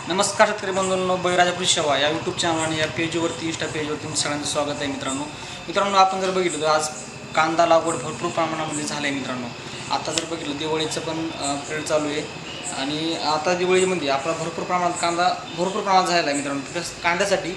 नमस्कार शेतकरी बंधूंनो, बळीराजा कृषी सेवा या यूट्यूब चॅनल आणि या पेजवरती इंस्टा पेजवरती सगळ्यांचं स्वागत आहे मित्रांनो. आपण जर बघितलं तर आज कांदा लागवड भरपूर प्रमाणामध्ये झालं आहे मित्रांनो. आता जर बघितलं दिवाळीचं पण पिरियड चालू आहे आणि आता दिवाळीमध्ये आपला भरपूर प्रमाणात झालेला आहे मित्रांनो. तर कांद्यासाठी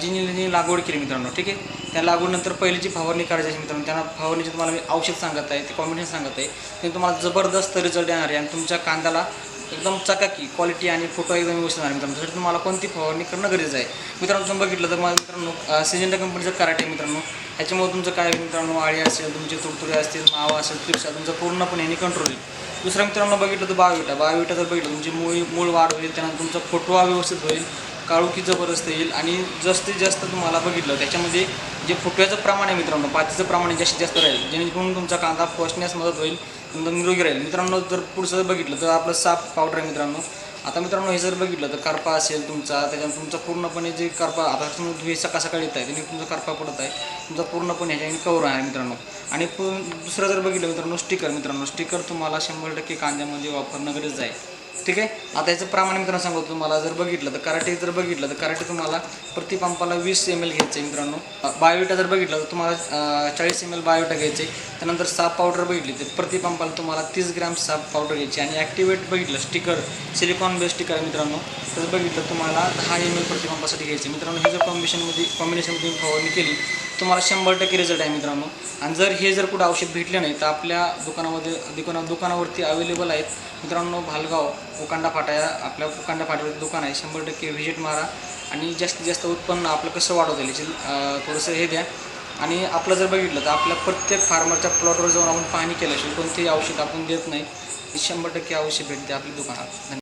जिनी लागवड केली मित्रांनो, ठीक आहे. त्या लागवडीनंतर पहिली जी फवारणी करायची आहे मित्रांनो, त्यांना फवारणीचे तुम्हाला मी औषध सांगत आहे, ते कॉम्बिनेशन सांगत आहे, ते तुम्हाला जबरदस्त रिझल्ट येणार आहे आणि तुमच्या कांद्याला एकदम चकाकी क्वालिटी आणि फोटो एकदम व्यवस्थित येणार मित्रांनो. त्यासाठी तुम्हाला कोणती फवारणी करणं गरजेचं आहे मित्रांनो. तुम्ही बघितलं तर मला मित्रांनो सिजेंटा कंपनीचं कराटे मित्रांनो, ह्याच्यामुळे तुमचं काय मित्रांनो आळी असेल, तुमचे तुडतुडे असतील, मावा असेल, त्रिप्स तुमचं पूर्णपणे यांनी कंट्रोल होईल. दुसरं मित्रांनो बघितलं तर बायोविटा जर बघितलं तुमची मूळ वाढ होईल, त्यानंतर तुमचा फोटवा व्यवस्थित होईल, काळोखी जबरदस्त येईल आणि जास्तीत जास्त तुम्हाला बघितलं त्याच्यामध्ये जे फुटव्याचं प्रमाण आहे मित्रांनो, पातीचं प्रमाण जास्तीत जास्त राहील, जेणेकरून तुमचा कांदा पोसण्यास मदत होईल, तुमचा निरोगी राहील मित्रांनो. जर पुढचं बघितलं तर आपलं साप पावडर आहे मित्रांनो. आता मित्रांनो हे जर बघितलं तर करपा असेल तुमचा, त्याच्यानंतर तुमचा पूर्णपणे जे करपा आता तुम्ही सकाळी येत आहे त्याने तुमचा करपा पडत आहे, तुमचा पूर्णपणे ह्याच्याने कवर आहे मित्रांनो. आणि दुसरं जर बघितलं मित्रांनो स्टिकर तुम्हाला 100% कांद्यामध्ये वापरणं गरजेचं आहे, ठीक आहे. आता याचं प्रमाण मित्रांनो सांगतो तुम्हाला. जर बघितलं तर कराटे तुम्हाला प्रति पंपाला 20 ml घ्यायचं आहे मित्रांनो. बायोविटा जर बघितलं तर तुम्हाला 40 ml बायोविटा घ्यायचे. त्यानंतर साप पावडर बघितली तर प्रति पंपाला तुम्हाला 30 ग्रॅम साप पावडर घ्यायची. आणि ॲक्टिवेट बघितलं सिलिकॉन बेस्ड स्टिकर आहे मित्रांनो, तर बघितलं तुम्हाला 10 ml प्रति पंपासाठी घ्यायचे मित्रांनो. हे जर कॉम्बिनेशनमध्ये फवारणी केली तुम्हाला 100% रिझल्ट आहे मित्रांनो. आणि जर कुठं औषध भेटले नाही तर आपल्या दुकानावरती अवेलेबल आहेत मित्रांनो. भालगाव उकांडा फाट्यावरती दुकान आहे. 100% व्हिजिट मारा आणि जास्तीत जास्त उत्पन्न आपलं कसं वाढवता येईल थोडंसं हे द्या. आणि आपलं जर बघितलं तर आपल्या प्रत्येक फार्मरच्या प्लॉटवर जाऊन आपण पाहणी केल्याशिवाय कोणतेही औषध आपण देत नाही. 100% औषध भेटते आपल्या दुकानात.